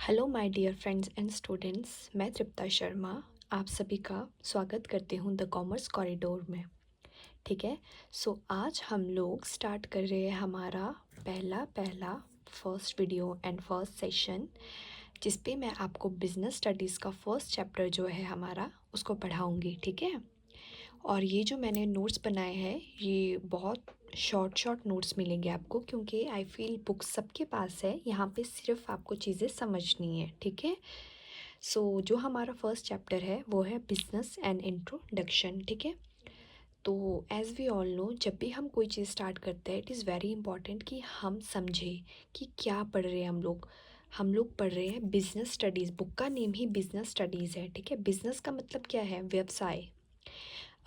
Hello my dear friends and students, मैं तृप्ता शर्मा आप सभी का स्वागत करती हूँ द कॉमर्स कॉरिडोर में। ठीक है। आज हम लोग स्टार्ट कर रहे हैं हमारा पहला पहला first video and first session, जिस पे मैं आपको बिजनेस स्टडीज़ का फर्स्ट चैप्टर जो है हमारा उसको पढ़ाऊँगी। ठीक है। और ये जो मैंने नोट्स बनाए हैं ये बहुत शॉर्ट नोट्स मिलेंगे आपको, क्योंकि आई फील बुक्स सबके पास है, यहाँ पे सिर्फ आपको चीज़ें समझनी है। ठीक है। जो हमारा फर्स्ट चैप्टर है वो है बिजनेस एंड इंट्रोडक्शन। ठीक है। तो एज़ वी ऑल नो, जब भी हम कोई चीज़ स्टार्ट करते हैं इट इज़ वेरी इंपॉर्टेंट कि हम समझें कि क्या पढ़ रहे हैं हम लोग पढ़ रहे हैं बिजनेस स्टडीज़। बुक का नेम ही बिजनेस स्टडीज़ है। ठीक है। बिजनेस का मतलब क्या है? व्यवसाय।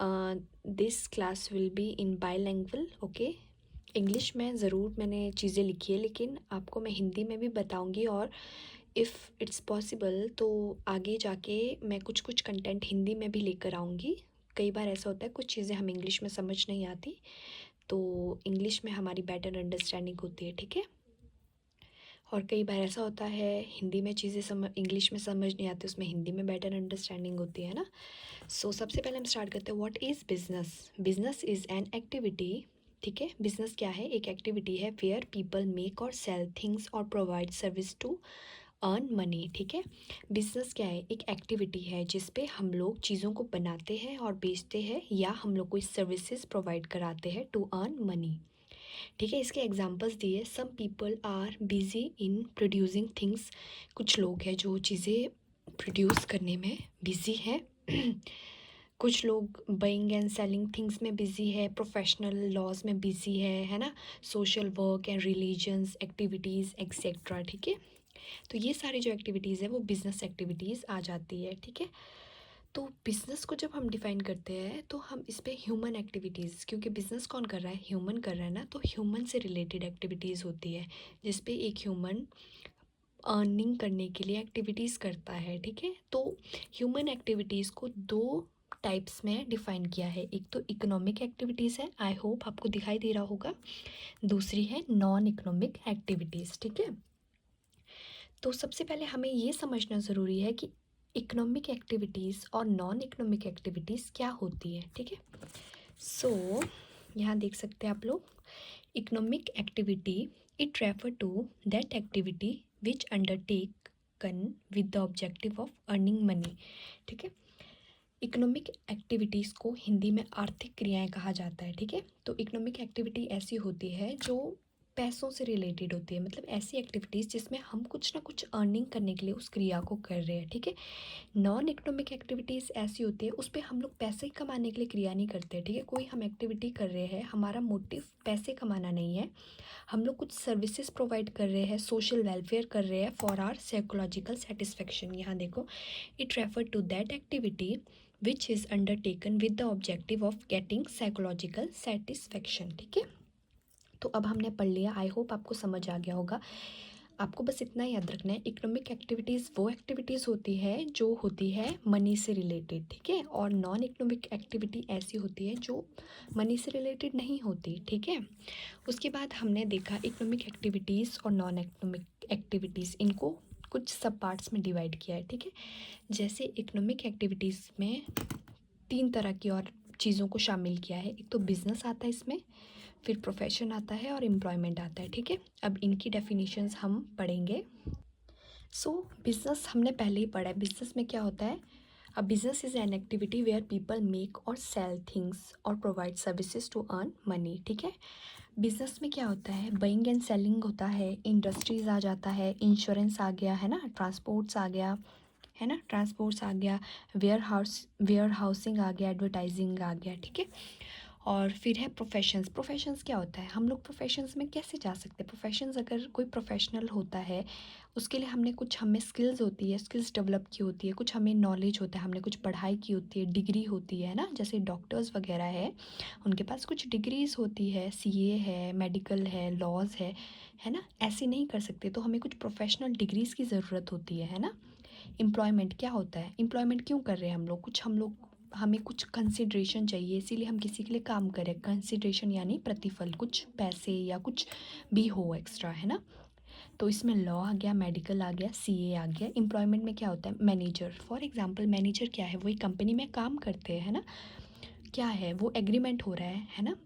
This class will be in bilingual. Okay. English में ज़रूर मैंने चीज़ें लिखी है, लेकिन आपको मैं हिंदी में भी बताऊंगी, और इफ़ इट्स पॉसिबल तो आगे जाके मैं कुछ कुछ कंटेंट हिंदी में भी लेकर आऊँगी। कई बार ऐसा होता है कुछ चीज़ें हमें इंग्लिश में समझ नहीं आती, तो इंग्लिश में हमारी बेटर अंडरस्टैंडिंग होती है। ठीक है। और कई बार ऐसा होता है हिंदी में चीज़ें इंग्लिश में समझ नहीं आती, उसमें हिंदी में बेटर अंडरस्टैंडिंग होती है ना। सबसे पहले हम स्टार्ट करते हैं, what is business. Business is an activity. ठीक है। बिजनेस क्या है? एक एक्टिविटी है where people make or sell things or provide service to earn money. ठीक है। बिजनेस क्या है? एक एक्टिविटी है जिस पे हम लोग चीज़ों को बनाते हैं और बेचते हैं, या हम लोग कोई सर्विसेज प्रोवाइड कराते हैं टू अर्न मनी। ठीक है। इसके एग्जांपल्स दिए, some people are busy in producing things. कुछ लोग हैं जो चीज़ें प्रोड्यूस करने में बिजी है। कुछ लोग बाइंग एंड सेलिंग थिंग्स में बिजी है, प्रोफेशनल लॉज में बिजी है ना, social work and religions activities etcetera. ठीक है। तो ये सारी जो एक्टिविटीज़ है वो बिजनेस एक्टिविटीज़ आ जाती है। ठीक है। तो बिज़नेस को जब हम डिफ़ाइन करते हैं तो हम इस पे ह्यूमन एक्टिविटीज़, क्योंकि बिज़नेस कौन कर रहा है? ह्यूमन कर रहा है ना, तो ह्यूमन से रिलेटेड एक्टिविटीज़ होती है जिस पे एक ह्यूमन अर्निंग करने के लिए एक्टिविटीज़ करता है। ठीक है। तो ह्यूमन एक्टिविटीज़ को दो टाइप्स में डिफ़ाइन किया है। एक तो इकोनॉमिक एक्टिविटीज़ है, आई होप आपको दिखाई दे रहा होगा। दूसरी है नॉन इकोनॉमिक एक्टिविटीज़। ठीक है। तो सबसे पहले हमें ये समझना ज़रूरी है कि इकोनॉमिक एक्टिविटीज़ और नॉन इकोनॉमिक एक्टिविटीज़ क्या होती है। ठीक है। सो यहाँ देख सकते हैं आप लोग, economic activity it refer to that activity which undertaken with the objective of earning money. ठीक है। इकोनॉमिक एक्टिविटीज़ को हिंदी में आर्थिक क्रियाएं कहा जाता है। ठीक है। तो इकोनॉमिक एक्टिविटी ऐसी होती है जो पैसों से रिलेटेड होती है, मतलब ऐसी एक्टिविटीज़ जिसमें हम कुछ ना कुछ अर्निंग करने के लिए उस क्रिया को कर रहे हैं। ठीक है। नॉन इकोनॉमिक एक्टिविटीज़ ऐसी होती है उस पर हम लोग पैसे कमाने के लिए क्रिया नहीं करते। ठीक है। कोई हम एक्टिविटी कर रहे हैं, हमारा मोटिव पैसे कमाना नहीं है, हम लोग कुछ सर्विसेज प्रोवाइड कर रहे हैं, सोशल वेलफेयर कर रहे हैं फॉर आर साइकोलॉजिकल सेटिस्फेक्शन। यहाँ देखो, it refer to that activity which is undertaken with the objective of getting psychological satisfaction. ठीक है। तो अब हमने पढ़ लिया, आई होप आपको समझ आ गया होगा। आपको बस इतना याद रखना है, इकोनॉमिक एक्टिविटीज़ वो एक्टिविटीज़ होती है जो होती है मनी से रिलेटेड। ठीक है। और नॉन इकोनॉमिक एक्टिविटी ऐसी होती है जो मनी से रिलेटेड नहीं होती। ठीक है। उसके बाद हमने देखा इकोनॉमिक एक्टिविटीज़ और नॉन इकोनॉमिक एक्टिविटीज़, इनको कुछ सब पार्ट्स में डिवाइड किया है। ठीक है। जैसे इकोनॉमिक एक्टिविटीज़ में तीन तरह की और चीज़ों को शामिल किया है। एक तो बिजनेस आता है इसमें, फिर प्रोफेशन आता है और एम्प्लॉयमेंट आता है। ठीक है। अब इनकी डेफिनेशंस हम पढ़ेंगे। बिजनेस हमने पहले ही पढ़ा है। बिजनेस में क्या होता है? A business is an activity where people make or sell things or provide services to earn money. ठीक है। बिजनेस में क्या होता है? बाइंग एंड सेलिंग होता है, इंडस्ट्रीज आ जाता है, इंश्योरेंस आ गया है ना, ट्रांसपोर्ट्स आ गया है ना, ट्रांसपोर्ट्स आ गया, वेयर हाउसिंग आ गया, एडवर्टाइजिंग आ गया। ठीक है। और फिर है प्रोफेशंस। प्रोफेशंस क्या होता है? हम लोग प्रोफेशंस में कैसे जा सकते हैं? प्रोफेशंस अगर कोई प्रोफेशनल होता है उसके लिए हमने कुछ, हमें स्किल्स होती है, स्किल्स डेवलप की होती है, कुछ हमें नॉलेज होता है, हमने कुछ पढ़ाई की होती है, डिग्री होती है ना, जैसे डॉक्टर्स वगैरह है उनके पास कुछ डिग्रीज होती है, सीए है, मेडिकल है, लॉज है ना। ऐसे नहीं कर सकते, तो हमें कुछ प्रोफेशनल डिग्रीज़ की ज़रूरत होती है ना। एम्प्लॉयमेंट क्या होता है? एम्प्लॉयमेंट क्यों कर रहे हैं हम लोग? हमें कुछ कंसिड्रेशन चाहिए, इसीलिए हम किसी के लिए काम करें। कंसिड्रेशन यानी प्रतिफल, कुछ पैसे या कुछ भी हो एक्स्ट्रा, है ना। तो इसमें लॉ आ गया, मेडिकल आ गया, सीए आ गया। एम्प्लॉयमेंट में क्या होता है, मैनेजर। फॉर एग्जांपल मैनेजर क्या है, वो एक कंपनी में काम करते हैं, है ना, क्या है वो एग्रीमेंट हो रहा है ना।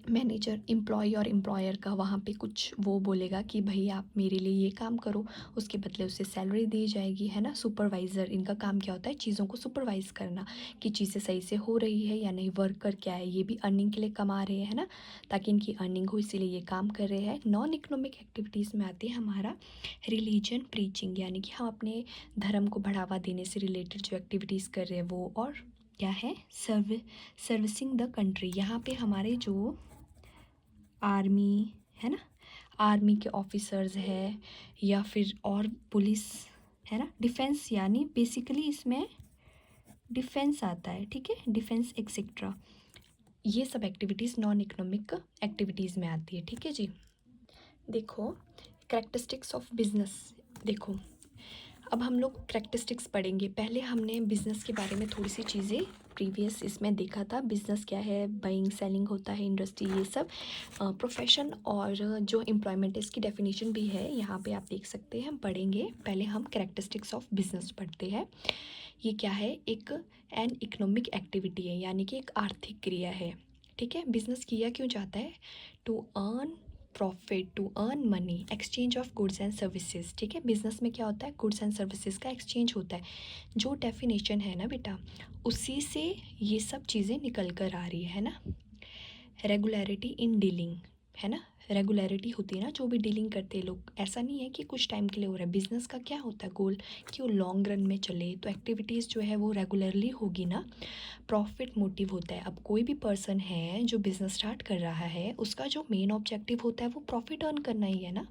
मैनेजर एम्प्लॉय और एम्प्लॉयर का वहाँ पे कुछ वो बोलेगा कि भाई आप मेरे लिए ये काम करो, उसके बदले उसे सैलरी दी जाएगी, है ना। सुपरवाइज़र, इनका काम क्या होता है, चीज़ों को सुपरवाइज़ करना कि चीज़ें सही से हो रही है या नहीं। वर्कर क्या है, ये भी अर्निंग के लिए कमा रहे हैं ना, ताकि इनकी अर्निंग हो, इसीलिए ये काम कर रहे हैं। नॉन इकोनॉमिक एक्टिविटीज़ में आती है हमारा रिलीजन प्रीचिंग, यानी कि हम अपने धर्म को बढ़ावा देने से रिलेटेड जो एक्टिविटीज़ कर रहे हैं वो। और क्या है, सर्विसिंग द कंट्री। यहाँ पे हमारे जो आर्मी है ना, आर्मी के ऑफिसर्स है या फिर और पुलिस है ना, डिफेंस, यानी बेसिकली इसमें डिफेंस आता है, ठीक है, डिफेंस एक्सेट्रा। ये सब एक्टिविटीज़ नॉन इकोनॉमिक एक्टिविटीज़ में आती है, ठीक है जी। देखो कैरेक्टरिस्टिक्स ऑफ बिजनेस। देखो अब हम लोग कैरेक्टरिस्टिक्स पढ़ेंगे। पहले हमने बिज़नेस के बारे में थोड़ी सी चीज़ें प्रीवियस इसमें देखा था। बिज़नेस क्या है, बाइंग सेलिंग होता है, इंडस्ट्री, ये सब प्रोफेशन और जो एम्प्लॉयमेंट है इसकी डेफिनेशन भी है यहाँ पे, आप देख सकते हैं। हम पढ़ेंगे, पहले हम कैरेक्टरिस्टिक्स ऑफ बिज़नेस पढ़ते हैं। ये क्या है, एक एन इकोनॉमिक एक्टिविटी है, यानी कि एक आर्थिक क्रिया है, ठीक है। बिजनेस किया क्यों जाता है, to earn profit, to earn money, exchange of goods and services, ठीक है। बिजनेस में क्या होता है, गुड्स एंड सर्विसेज का एक्सचेंज होता है। जो डेफिनेशन है ना बेटा, उसी से ये सब चीज़ें निकल कर आ रही है ना। रेगुलरिटी इन डीलिंग, है ना, रेगुलरिटी होती है ना, जो भी डीलिंग करते हैं लोग। ऐसा नहीं है कि कुछ टाइम के लिए हो रहा है। बिजनेस का क्या होता है गोल, कि वो लॉन्ग रन में चले, तो एक्टिविटीज़ जो है वो रेगुलरली होगी ना। प्रॉफिट मोटिव होता है। अब कोई भी पर्सन है जो बिजनेस स्टार्ट कर रहा है, उसका जो मेन ऑब्जेक्टिव होता है वो प्रॉफिट अर्न करना ही है ना,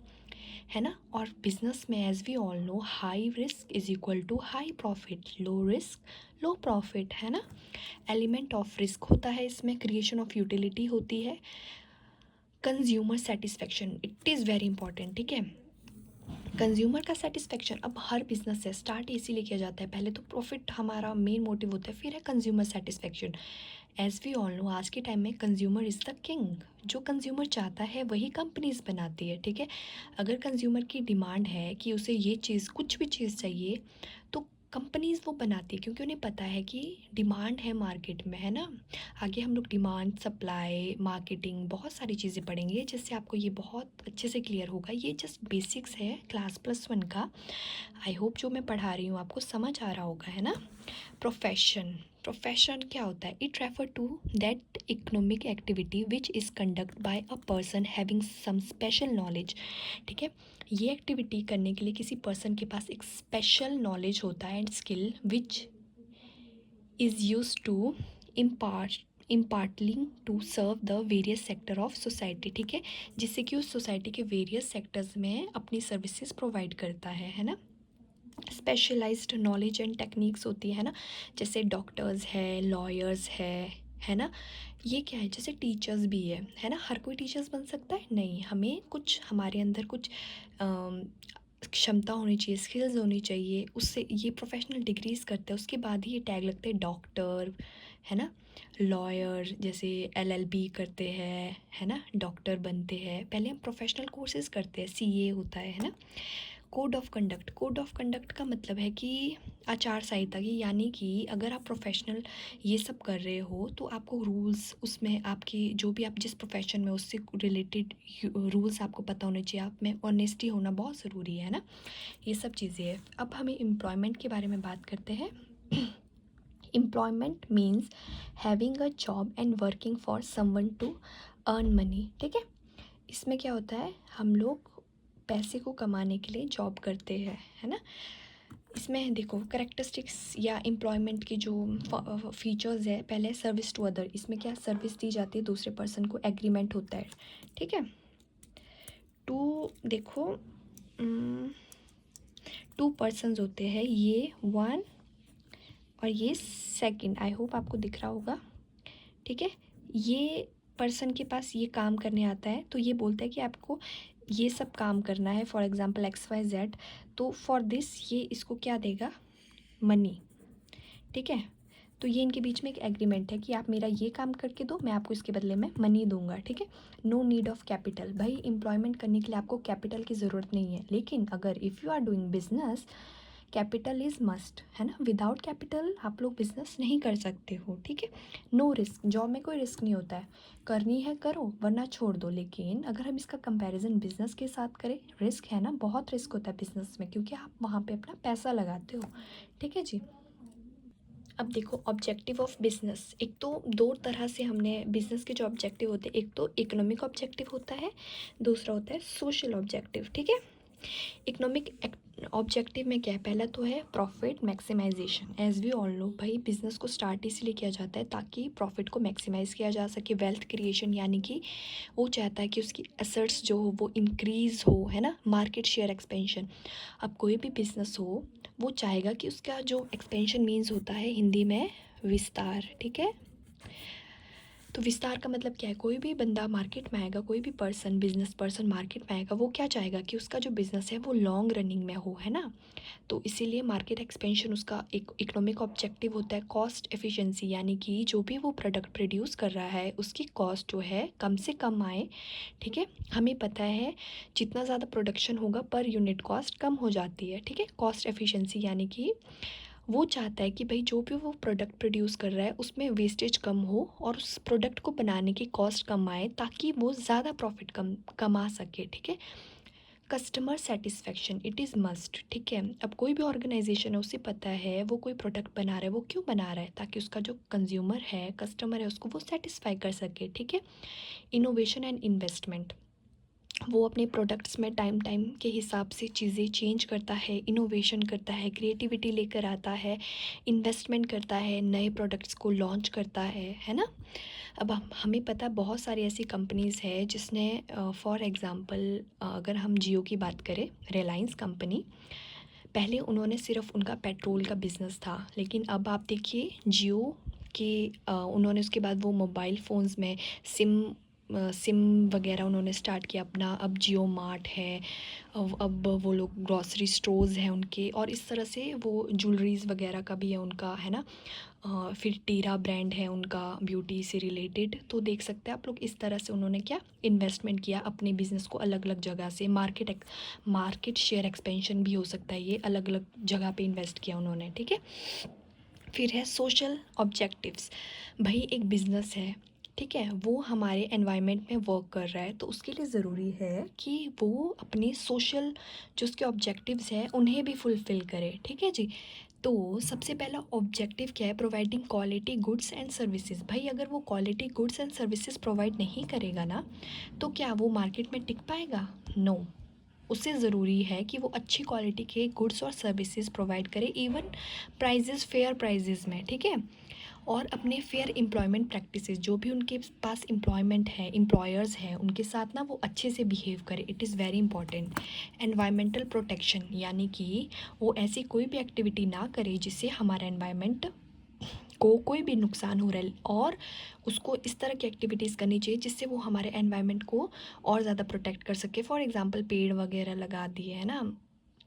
है ना। और बिजनेस में as we all know, high risk is equal to high profit, low risk low profit, है ना। एलिमेंट ऑफ रिस्क होता है इसमें, क्रिएशन ऑफ यूटिलिटी होती है, consumer satisfaction, it is very important, ठीक है। कंज्यूमर का सेटिस्फेक्शन, अब हर बिजनेस से स्टार्ट इसीलिए किया जाता है, पहले तो प्रॉफिट हमारा मेन मोटिव होता है, फिर है consumer satisfaction. As we all know, आज के टाइम में कंज्यूमर इज़ द किंग। जो कंज्यूमर चाहता है वही कंपनीज बनाती है, ठीक है। अगर कंज्यूमर की डिमांड है कि उसे ये चीज़, कुछ भी चीज़ चाहिए, तो कंपनीज वो बनाती है, क्योंकि उन्हें पता है कि डिमांड है मार्केट में, है ना। आगे हम लोग डिमांड, सप्लाई, मार्केटिंग, बहुत सारी चीज़ें पढ़ेंगे जिससे आपको ये बहुत अच्छे से क्लियर होगा। ये जस्ट बेसिक्स है क्लास +1 का। आई होप जो मैं पढ़ा रही हूँ आपको समझ आ रहा होगा, है ना। प्रोफेशन, प्रोफेशन क्या होता है, it refer to that economic activity which is conduct by a person having some special knowledge, ठीक है। ये एक्टिविटी करने के लिए किसी पर्सन के पास एक स्पेशल नॉलेज होता है and skill which is use to imparting to serve the various sector of society, ठीक है, जिससे कि उस सोसाइटी के वेरियस सेक्टर्स में अपनी सर्विसेज प्रोवाइड करता है ना। स्पेशलाइज्ड नॉलेज एंड टेक्निक्स होती है ना, जैसे डॉक्टर्स है, लॉयर्स है ना। ये क्या है, जैसे टीचर्स भी है ना। हर कोई टीचर्स बन सकता है नहीं, हमें कुछ, हमारे अंदर कुछ क्षमता होनी चाहिए, स्किल्स होनी चाहिए, उससे ये प्रोफेशनल डिग्रीज करते हैं, उसके बाद ही ये टैग लगते हैं डॉक्टर, है ना। लॉयर जैसे LLB करते हैं, है ना, डॉक्टर बनते हैं। पहले हम प्रोफेशनल कोर्सेज करते हैं, CA होता है ना। Code of conduct, code of conduct का मतलब है कि आचार संहिता की, यानी कि अगर आप प्रोफेशनल ये सब कर रहे हो तो आपको रूल्स, उसमें आपकी जो भी आप जिस प्रोफेशन में उससे रिलेटेड रूल्स आपको पता होने चाहिए। आप में ऑनेस्टी होना बहुत ज़रूरी है ना। ये सब चीज़ें हैं। अब हमें एम्प्लॉयमेंट के बारे में बात करते हैं। Employment means having a job and working for someone to earn money, ठीक है। इसमें क्या होता है, हम लोग पैसे को कमाने के लिए जॉब करते हैं, है ना। इसमें देखो कैरेक्टरिस्टिक्स या एम्प्लॉयमेंट की जो फीचर्स है, पहले सर्विस टू अदर। इसमें क्या सर्विस दी जाती है दूसरे पर्सन को, एग्रीमेंट होता है, ठीक है। टू देखो, टू पर्सन्स होते हैं, ये वन और ये सेकंड, आई होप आपको दिख रहा होगा, ठीक है। ये पर्सन के पास ये काम करने आता है, तो ये बोलता है कि आपको ये सब काम करना है, फॉर एग्जांपल XYZ, तो फॉर दिस ये इसको क्या देगा, मनी, ठीक है। तो ये इनके बीच में एक एग्रीमेंट है कि आप मेरा ये काम करके दो, मैं आपको इसके बदले में मनी दूंगा, ठीक है। नो नीड ऑफ कैपिटल, भाई एम्प्लॉयमेंट करने के लिए आपको कैपिटल की ज़रूरत नहीं है, लेकिन अगर if you are doing business capital is must, है ना। विदाउट कैपिटल आप लोग बिजनेस नहीं कर सकते हो, ठीक है। नो रिस्क, जॉब में कोई रिस्क नहीं होता है, करनी है करो वरना छोड़ दो। लेकिन अगर हम इसका कंपैरिजन बिजनेस के साथ करें, रिस्क है ना, बहुत रिस्क होता है बिजनेस में, क्योंकि आप वहाँ पे अपना पैसा लगाते हो, ठीक है जी। अब देखो ऑब्जेक्टिव ऑफ बिजनेस, एक तो दो तरह से हमने बिजनेस के जो ऑब्जेक्टिव होते हैं, एक तो इकोनॉमिक ऑब्जेक्टिव होता है, दूसरा होता है सोशल ऑब्जेक्टिव, ठीक है। इकोनॉमिक ऑब्जेक्टिव में क्या है, पहला तो है profit maximisation. As we all know भाई बिजनेस को स्टार्ट इसलिए किया जाता है ताकि प्रॉफिट को मैक्सिमाइज़ किया जा सके, वेल्थ क्रिएशन, यानी कि वो चाहता है कि उसकी एसेट्स जो हो वो इंक्रीज़ हो, है ना, मार्केट शेयर एक्सपेंशन। अब कोई भी बिजनेस हो वो चाहेगा कि उसका जो एक्सपेंशन मीन्स होता है हिंदी में विस्तार, ठीक है। तो विस्तार का मतलब क्या है, कोई भी बंदा मार्केट में आएगा, कोई भी पर्सन, बिजनेस पर्सन मार्केट में आएगा, वो क्या चाहेगा कि उसका जो बिज़नेस है वो लॉन्ग रनिंग में हो, है ना। तो इसीलिए मार्केट एक्सपेंशन उसका एक इकोनॉमिक ऑब्जेक्टिव होता है। कॉस्ट एफिशिएंसी, यानी कि जो भी वो प्रोडक्ट प्रोड्यूस कर रहा है उसकी कॉस्ट जो है कम से कम आए, ठीक है। हमें पता है जितना ज़्यादा प्रोडक्शन होगा पर यूनिट कॉस्ट कम हो जाती है, ठीक है। कॉस्ट एफिशिएंसी यानी कि वो चाहता है कि भाई जो भी वो प्रोडक्ट प्रोड्यूस कर रहा है उसमें वेस्टेज कम हो और उस प्रोडक्ट को बनाने की कॉस्ट कम आए ताकि वो ज़्यादा प्रॉफिट कमा सके, ठीक है। Customer satisfaction, it is must, ठीक है। अब कोई भी ऑर्गेनाइजेशन है उसे पता है वो कोई प्रोडक्ट बना रहा है, वो क्यों बना रहा है, ताकि उसका जो कंज्यूमर है, कस्टमर है, उसको वो सेटिस्फाई कर सके, ठीक है। इनोवेशन एंड इन्वेस्टमेंट, वो अपने प्रोडक्ट्स में टाइम टाइम के हिसाब से चीज़ें चेंज करता है, इनोवेशन करता है, क्रिएटिविटी लेकर आता है, इन्वेस्टमेंट करता है, नए प्रोडक्ट्स को लॉन्च करता है ना। अब हमें पता है बहुत सारी ऐसी कंपनीज़ है जिसने फॉर एग्ज़ाम्पल अगर हम जियो की बात करें, रिलायंस कंपनी, पहले उन्होंने सिर्फ उनका पेट्रोल का बिज़नेस था, लेकिन अब आप देखिए जियो के उन्होंने उसके बाद वो मोबाइल फ़ोन्स में सिम वगैरह उन्होंने स्टार्ट किया अपना। अब जियो मार्ट है, अब वो लोग ग्रॉसरी स्टोर्स हैं उनके, और इस तरह से वो ज्वेलरीज़ वगैरह का भी है उनका, है ना। फिर टीरा ब्रांड है उनका ब्यूटी से रिलेटेड। तो देख सकते हैं आप लोग इस तरह से उन्होंने क्या इन्वेस्टमेंट किया अपने बिज़नेस को अलग अलग जगह से। मार्केट शेयर एक्सपेंशन भी हो सकता है, ये अलग अलग जगह पे इन्वेस्ट किया उन्होंने, ठीक है। फिर है सोशल ऑब्जेक्टिव्स, भाई एक बिज़नेस है, ठीक है, वो हमारे एनवायरनमेंट में वर्क कर रहा है, तो उसके लिए ज़रूरी है कि वो अपने सोशल जो उसके ऑब्जेक्टिव्स हैं उन्हें भी फुलफ़िल करे, ठीक है जी। तो सबसे पहला ऑब्जेक्टिव क्या है, providing quality goods and services. भाई अगर वो quality goods and services provide नहीं करेगा ना, तो क्या वो मार्केट में टिक पाएगा? नो। उससे ज़रूरी है कि वो अच्छी क्वालिटी के गुड्स और सर्विसेज प्रोवाइड करे, इवन प्राइजेस फेयर प्राइजेस में, ठीक है। और अपने फेयर एम्प्लॉयमेंट प्रैक्टिसेस, जो भी उनके पास एम्प्लॉयमेंट है, एम्प्लॉयर्स हैं, उनके साथ ना वो अच्छे से बिहेव करे, it is very important. Environmental protection, यानी कि वो ऐसी कोई भी एक्टिविटी ना करे जिससे हमारा एनवायरनमेंट को कोई भी नुकसान हो रहा है, और उसको इस तरह की एक्टिविटीज़ करनी चाहिए जिससे वो हमारे एनवायरनमेंट को और ज़्यादा प्रोटेक्ट कर सके। फॉर एग्ज़ाम्पल पेड़ वगैरह लगा दिए, है ना,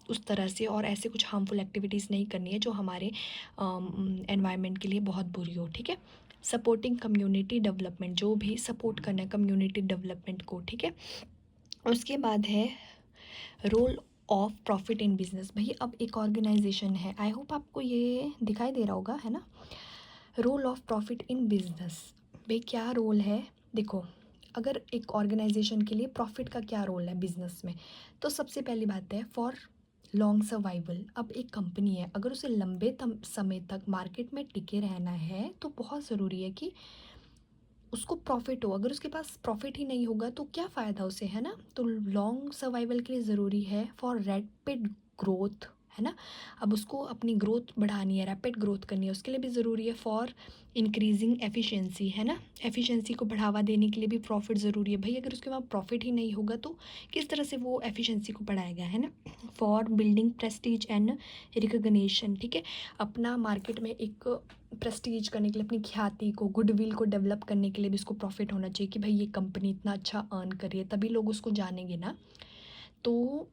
उस तरह से। और ऐसे कुछ हार्मफुल एक्टिविटीज़ नहीं करनी है जो हमारे एनवायरनमेंट के लिए बहुत बुरी हो, ठीक है। सपोर्टिंग कम्युनिटी डेवलपमेंट, जो भी सपोर्ट करना है कम्युनिटी डेवलपमेंट को, ठीक है। उसके बाद है role of profit in business. भाई अब एक ऑर्गेनाइजेशन है, आई होप आपको ये दिखाई दे रहा होगा, है ना। Role of profit in business, भाई क्या रोल है, देखो अगर एक ऑर्गेनाइजेशन के लिए प्रॉफिट का क्या रोल है बिजनेस में, तो सबसे पहली बात है फॉर लॉन्ग सर्वाइवल। अब एक कंपनी है, अगर उसे लंबे समय तक मार्केट में टिके रहना है तो बहुत ज़रूरी है कि उसको प्रॉफिट हो। अगर उसके पास प्रॉफिट ही नहीं होगा तो क्या फ़ायदा उसे, है ना। तो लॉन्ग सर्वाइवल के लिए ज़रूरी है फॉर रैपिड ग्रोथ, है ना। अब उसको अपनी ग्रोथ बढ़ानी है, रैपिड ग्रोथ करनी है, उसके लिए भी ज़रूरी है फॉर इंक्रीजिंग एफिशिएंसी, है ना। एफिशिएंसी को बढ़ावा देने के लिए भी प्रॉफिट ज़रूरी है। भाई अगर उसके पास प्रॉफिट ही नहीं होगा तो किस तरह से वो एफिशिएंसी को बढ़ाएगा, है ना। For building Prestige and recognition, ठीक है, अपना मार्केट में एक प्रेस्टीज करने के लिए, अपनी ख्याति को, गुडविल को डेवलप करने के लिए भी इसको प्रॉफिट होना चाहिए कि भाई ये कंपनी इतना अच्छा अर्न कर रही है, तभी लोग उसको जानेंगे ना। तो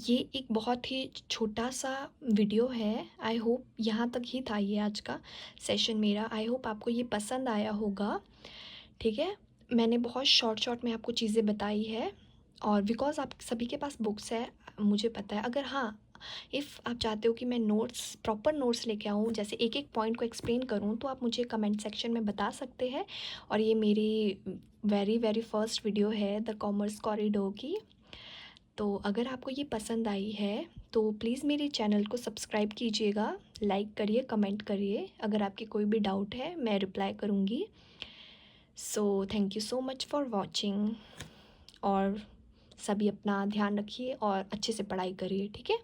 ये एक बहुत ही छोटा-सा वीडियो है। आई होप यहाँ तक ही था ये आज का सेशन मेरा। आई होप आपको ये पसंद आया होगा, ठीक है? मैंने बहुत शॉर्ट में आपको चीज़ें बताई है और बिकॉज़ आप सभी के पास बुक्स है, मुझे पता है। अगर हाँ, इफ़ आप चाहते हो कि मैं नोट्स प्रॉपर नोट्स लेके आऊँ, जैसे एक-एक पॉइंट को एक्सप्लेन करूँ, तो आप मुझे कमेंट सेक्शन में बता सकते हैं। और ये मेरी वेरी फर्स्ट वीडियो है द कॉमर्स कॉरिडोर की। तो अगर आपको ये पसंद आई है तो प्लीज़ मेरे चैनल को सब्सक्राइब कीजिएगा, लाइक करिए, कमेंट करिए। अगर आपके कोई भी डाउट है मैं रिप्लाई करूँगी। So thank you so much for watching. और सभी अपना ध्यान रखिए और अच्छे से पढ़ाई करिए, ठीक है?